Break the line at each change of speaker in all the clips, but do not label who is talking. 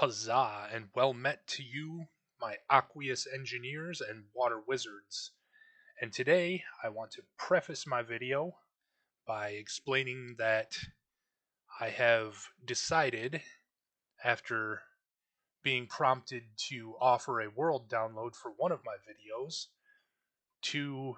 Huzzah, and well met to you, my aqueous engineers and water wizards. And today I want to preface my video by explaining that I have decided, after being prompted to offer a world download for one of my videos, to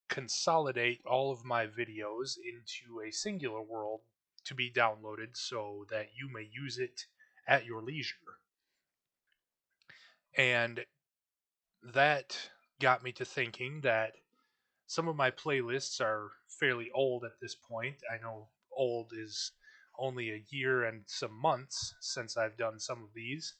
consolidate all of my videos into a singular world to be downloaded so that you may use it at your leisure. And that got me to thinking that some of my playlists are fairly old at this point. I know old is only a year and some months since I've done some of these,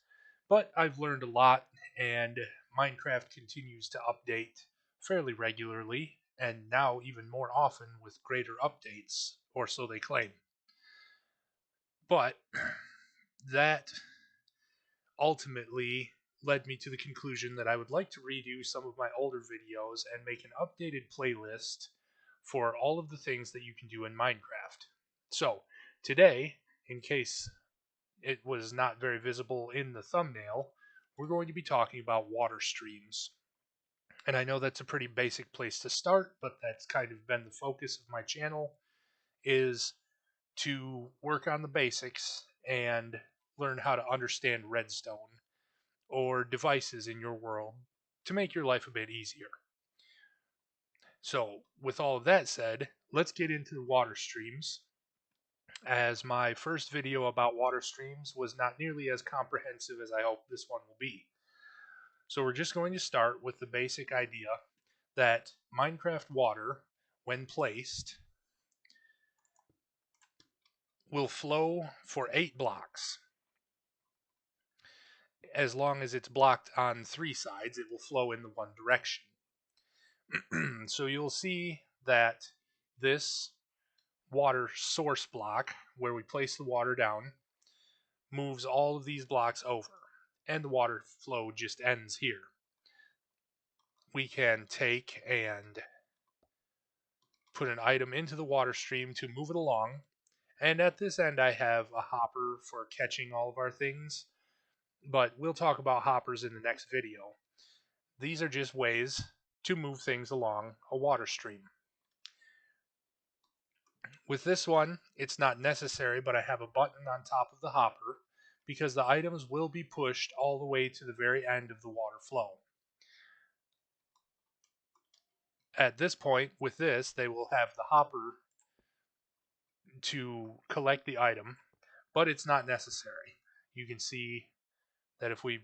but I've learned a lot, and Minecraft continues to update fairly regularly, and now even more often with greater updates, or so they claim. But that ultimately led me to the conclusion that I would like to redo some of my older videos and make an updated playlist for all of the things that you can do in Minecraft. So, today, in case it was not very visible in the thumbnail, we're going to be talking about water streams. And I know that's a pretty basic place to start, but that's kind of been the focus of my channel, is to work on the basics and learn how to understand redstone or devices in your world to make your life a bit easier. So, with all of that said, let's get into the water streams, as my first video about water streams was not nearly as comprehensive as I hope this one will be. So, we're just going to start with the basic idea that Minecraft water, when placed, will flow for 8 blocks. As long as it's blocked on 3 sides, it will flow in the one direction. So you'll see that this water source block, where we place the water down, moves all of these blocks over, and the water flow just ends here. We can take and put an item into the water stream to move it along, and at this end I have a hopper for catching all of our things, but we'll talk about hoppers in the next video. These are just ways to move things along a water stream. With this one, it's not necessary, but I have a button on top of the hopper because the items will be pushed all the way to the very end of the water flow. At this point, with this, they will have the hopper to collect the item, but it's not necessary. You can see that if we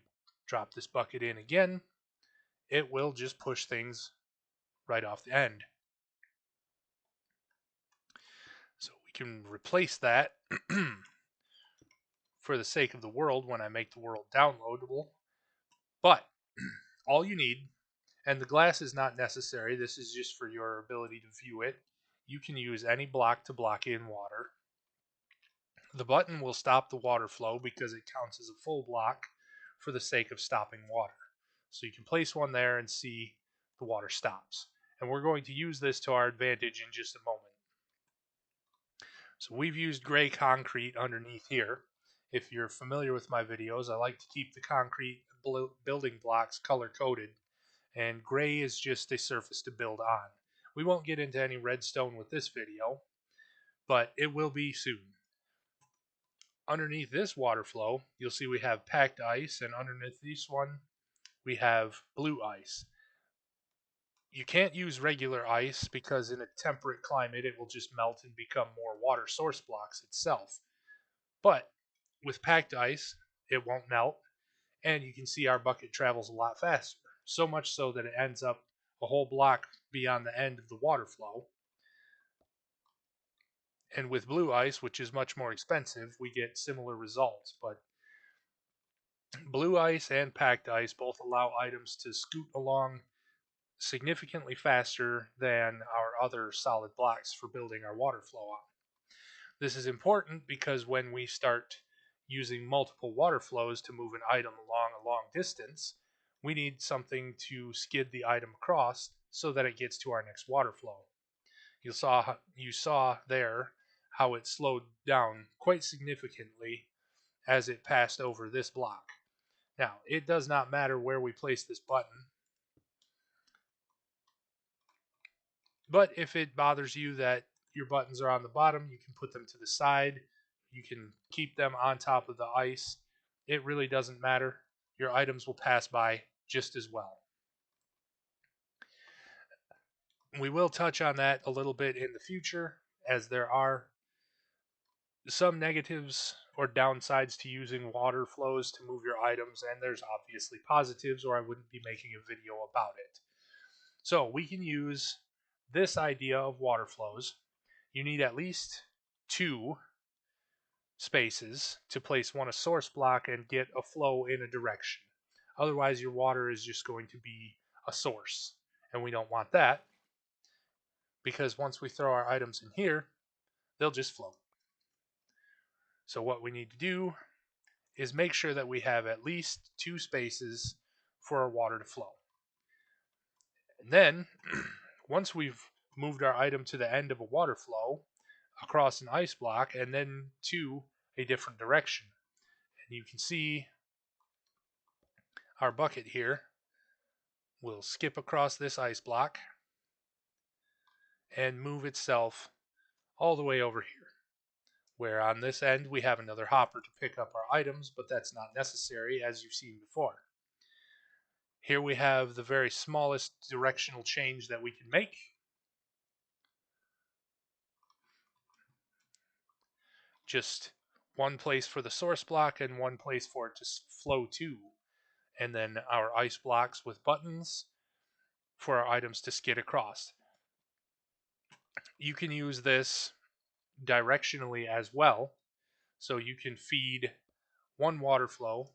drop this bucket in again, it will just push things right off the end. So we can replace that for the sake of the world when I make the world downloadable. But all you need, and the glass is not necessary, this is just for your ability to view it. You can use any block to block in water. The button will stop the water flow because it counts as a full block for the sake of stopping water. So you can place one there and see the water stops. And we're going to use this to our advantage in just a moment. So we've used gray concrete underneath here. If you're familiar with my videos, I like to keep the concrete building blocks color coded, and gray is just a surface to build on. We won't get into any redstone with this video, but it will be soon. Underneath this water flow, you'll see we have packed ice, and underneath this one, we have blue ice. You can't use regular ice because in a temperate climate, it will just melt and become more water source blocks itself. But with packed ice, it won't melt, and you can see our bucket travels a lot faster. So much so that it ends up a whole block beyond the end of the water flow. And with blue ice, which is much more expensive, we get similar results. But blue ice and packed ice both allow items to scoot along significantly faster than our other solid blocks for building our water flow on. This is important because when we start using multiple water flows to move an item along a long distance, we need something to skid the item across so that it gets to our next water flow. You saw there how it slowed down quite significantly as it passed over this block. Now, it does not matter where we place this button, but if it bothers you that your buttons are on the bottom, you can put them to the side. You can keep them on top of the ice. It really doesn't matter. Your items will pass by just as well. We will touch on that a little bit in the future, as there are some negatives or downsides to using water flows to move your items, and there's obviously positives, or I wouldn't be making a video about it. So we can use this idea of water flows. You need at least 2 spaces to place one a source block and get a flow in a direction. Otherwise, your water is just going to be a source, and we don't want that, because once we throw our items in here, they'll just float. So what we need to do is make sure that we have at least 2 spaces for our water to flow. And then, once we've moved our item to the end of a water flow, across an ice block, and then to a different direction. And you can see our bucket here will skip across this ice block and move itself all the way over here. Where on this end we have another hopper to pick up our items, but that's not necessary, as you've seen before. Here we have the very smallest directional change that we can make. Just one place for the source block and one place for it to flow to. And then our ice blocks with buttons for our items to skid across. You can use this directionally as well. So you can feed one water flow,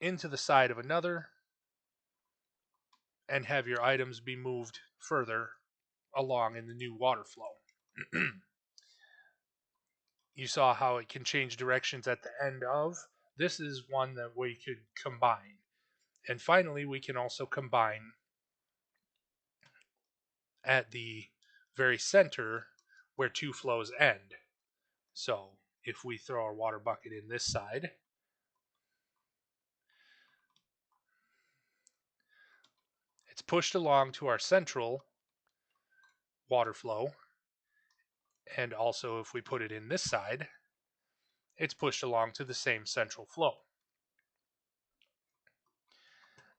into the side of another, and have your items be moved further along in the new water flow. You saw how it can change directions at the end of. This is one that we could combine. And finally, we can also combine at the very center where 2 flows end. So if we throw our water bucket in this side, it's pushed along to our central water flow. And also if we put it in this side, it's pushed along to the same central flow.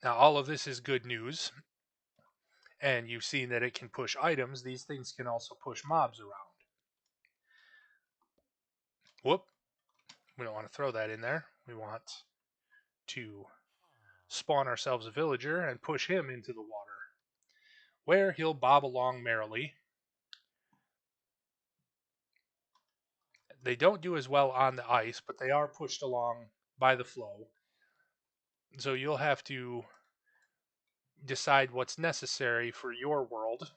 Now all of this is good news. And you've seen that it can push items. These things can also push mobs around. Whoop. We don't want to throw that in there. We want to spawn ourselves a villager and push him into the water, where he'll bob along merrily. They don't do as well on the ice, but they are pushed along by the flow. So you'll have to decide what's necessary for your world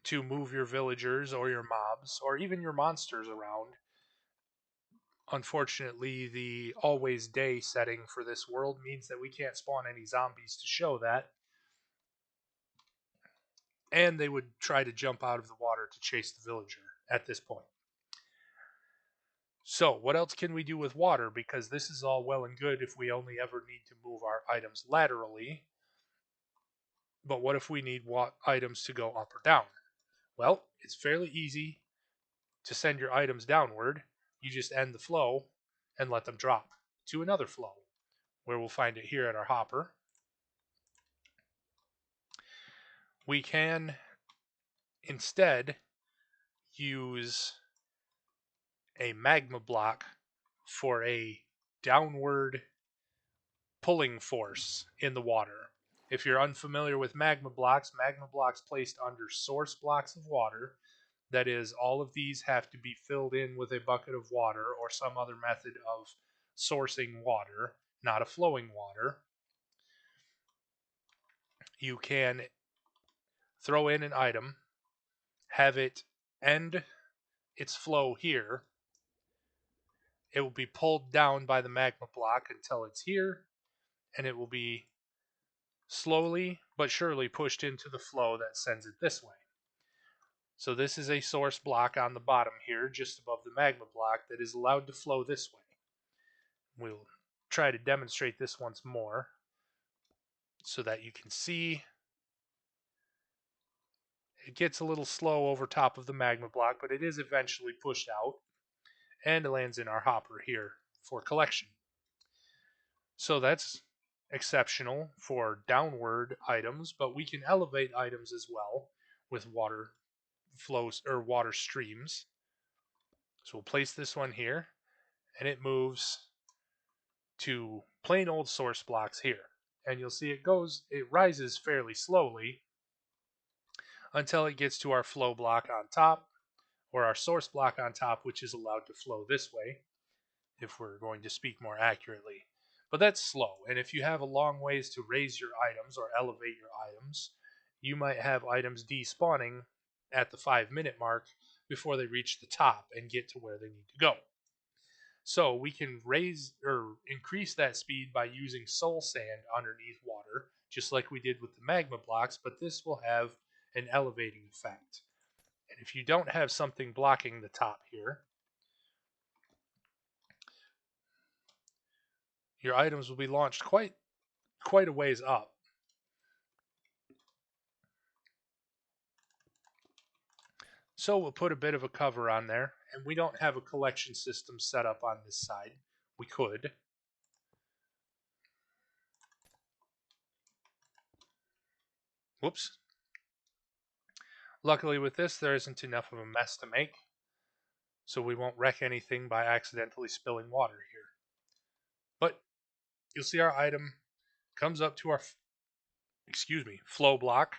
to move your villagers or your mobs or even your monsters around. Unfortunately, the always day setting for this world means that we can't spawn any zombies to show that. And they would try to jump out of the water to chase the villager at this point. So, what else can we do with water? Because this is all well and good if we only ever need to move our items laterally. But what if we need items to go up or down? Well, it's fairly easy to send your items downward. You just end the flow and let them drop to another flow, where we'll find it here at our hopper. We can instead use a magma block for a downward pulling force in the water. If you're unfamiliar with magma blocks placed under source blocks of water, that is, all of these have to be filled in with a bucket of water or some other method of sourcing water, not a flowing water. You can throw in an item, have it end its flow here. It will be pulled down by the magma block until it's here, and it will be slowly but surely pushed into the flow that sends it this way. So this is a source block on the bottom here, just above the magma block, that is allowed to flow this way. We'll try to demonstrate this once more so that you can see it gets a little slow over top of the magma block, but it is eventually pushed out and it lands in our hopper here for collection. So that's exceptional for downward items, but we can elevate items as well with water flows or water streams. So we'll place this one here and it moves to plain old source blocks here. And you'll see it rises fairly slowly until it gets to our flow block on top or our source block on top, which is allowed to flow this way if we're going to speak more accurately. But that's slow, and if you have a long ways to raise your items or elevate your items, you might have items despawning at the 5-minute mark before they reach the top and get to where they need to go. So we can raise or increase that speed by using soul sand underneath water, just like we did with the magma blocks, but this will have an elevating effect. And if you don't have something blocking the top here, your items will be launched quite a ways up. So we'll put a bit of a cover on there, and we don't have a collection system set up on this side. We could. Whoops. Luckily with this, there isn't enough of a mess to make, so we won't wreck anything by accidentally spilling water here. But you'll see our item comes up to our, flow block,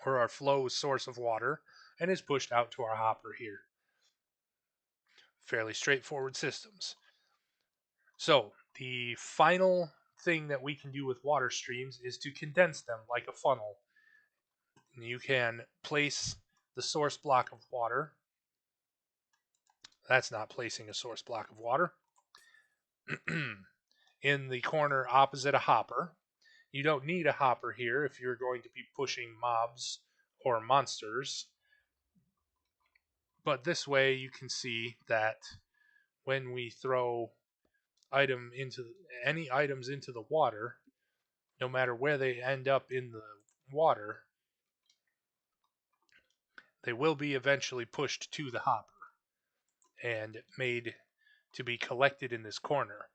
or our flow source of water, and is pushed out to our hopper here. Fairly straightforward systems. So the final thing that we can do with water streams is to condense them like a funnel. And you can place the source block of water. That's not placing a source block of water. In the corner opposite a hopper. You don't need a hopper here if you're going to be pushing mobs or monsters. But this way you can see that when we throw any items into the water, no matter where they end up in the water, they will be eventually pushed to the hopper and made to be collected in this corner.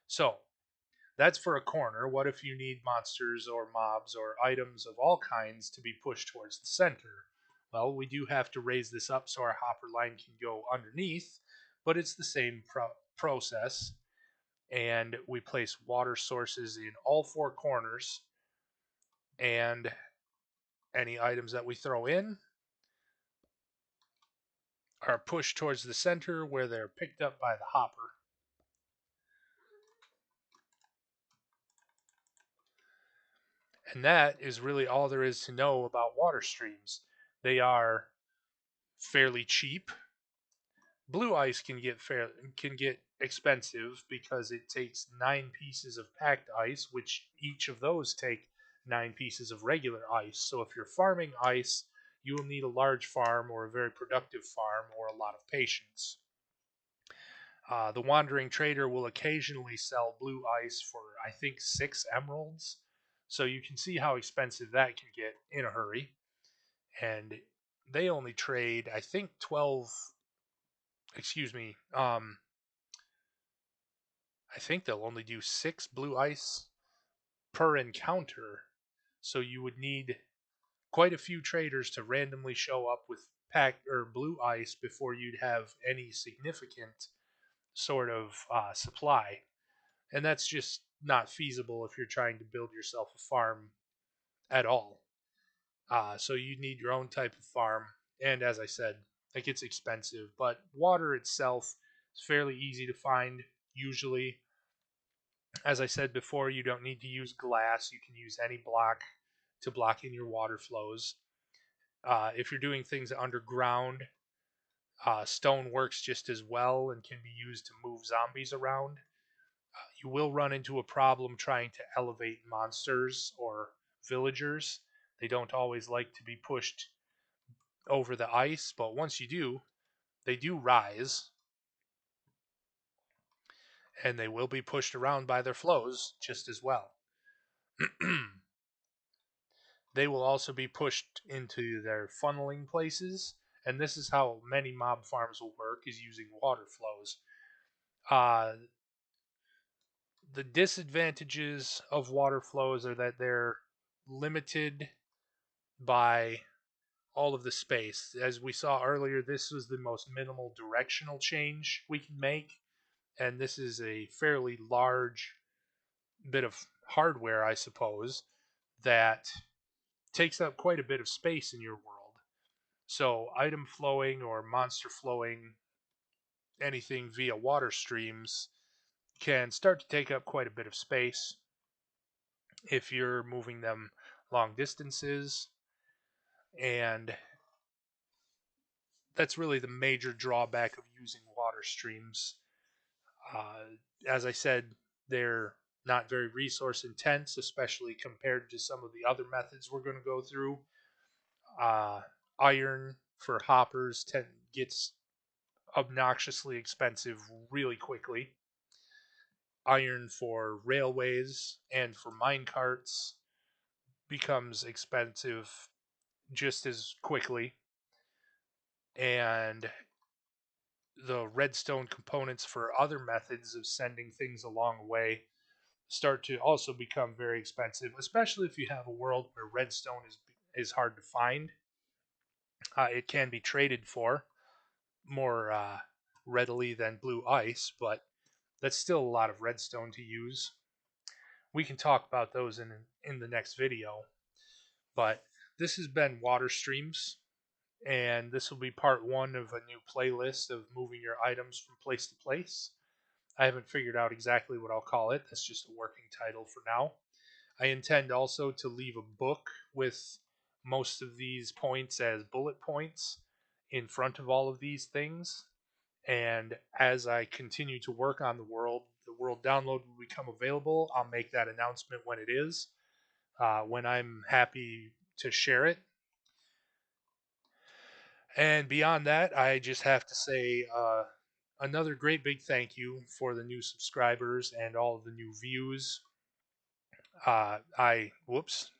So that's for a corner. What if you need monsters or mobs or items of all kinds to be pushed towards the center? Well, we do have to raise this up so our hopper line can go underneath, but it's the same process. And we place water sources in all 4 corners, and any items that we throw in are pushed towards the center where they're picked up by the hopper. And that is really all there is to know about water streams. They are fairly cheap. Blue ice can get expensive because it takes 9 pieces of packed ice, which each of those take 9 pieces of regular ice. So if you're farming ice, you will need a large farm or a very productive farm or a lot of patience. The wandering trader will occasionally sell blue ice for, I think, 6 emeralds. So you can see how expensive that can get in a hurry. And they only trade, I think, 12. Excuse me. I think they'll only do 6 blue ice per encounter. So you would need quite a few traders to randomly show up with packed or blue ice before you'd have any significant sort of supply. And that's just not feasible if you're trying to build yourself a farm at all. So you need your own type of farm, and as I said, it gets expensive. But water itself is fairly easy to find. Usually, as I said before, you don't need to use glass. You can use any block to block in your water flows. If you're doing things underground, stone works just as well and can be used to move zombies around. You will run into a problem trying to elevate monsters or villagers. They don't always like to be pushed over the ice, but once you do, they do rise, and they will be pushed around by their flows just as well. They will also be pushed into their funneling places, and this is how many mob farms will work, is using water flows. Uh, the disadvantages of water flows are that they're limited by all of the space. As we saw earlier, this was the most minimal directional change we can make, and this is a fairly large bit of hardware, I suppose, that takes up quite a bit of space in your world. So, item flowing or monster flowing anything via water streams can start to take up quite a bit of space if you're moving them long distances, and that's really the major drawback of using water streams. Uh, as I said, they're not very resource intense, especially compared to some of the other methods we're going to go through. Uh, Iron for hoppers gets obnoxiously expensive really quickly. Iron for railways and for mine carts becomes expensive just as quickly. And the redstone components for other methods of sending things a long way start to also become very expensive, especially if you have a world where redstone is hard to find. It can be traded for more readily than blue ice, but that's still a lot of redstone to use. We can talk about those in the next video, but this has been water streams, and this will be part one of a new playlist of moving your items from place to place. I haven't figured out exactly what I'll call it. That's just a working title for now. I intend also to leave a book with most of these points as bullet points in front of all of these things. And as I continue to work on the world download will become available. I'll make that announcement when it is, when I'm happy to share it. And beyond that, I just have to say another great big thank you for the new subscribers and all of the new views. Whoops.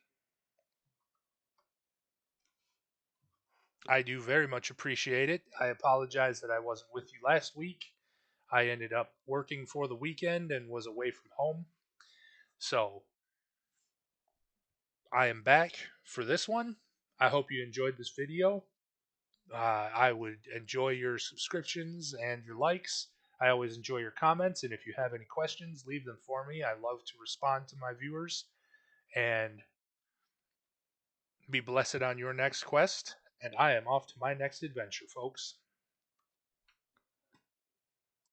I do very much appreciate it. I apologize that I wasn't with you last week. I ended up working for the weekend and was away from home. So I am back for this one. I hope you enjoyed this video. I would enjoy your subscriptions and your likes. I always enjoy your comments, and if you have any questions, leave them for me. I love to respond to my viewers. And be blessed on your next quest. And I am off to my next adventure, folks.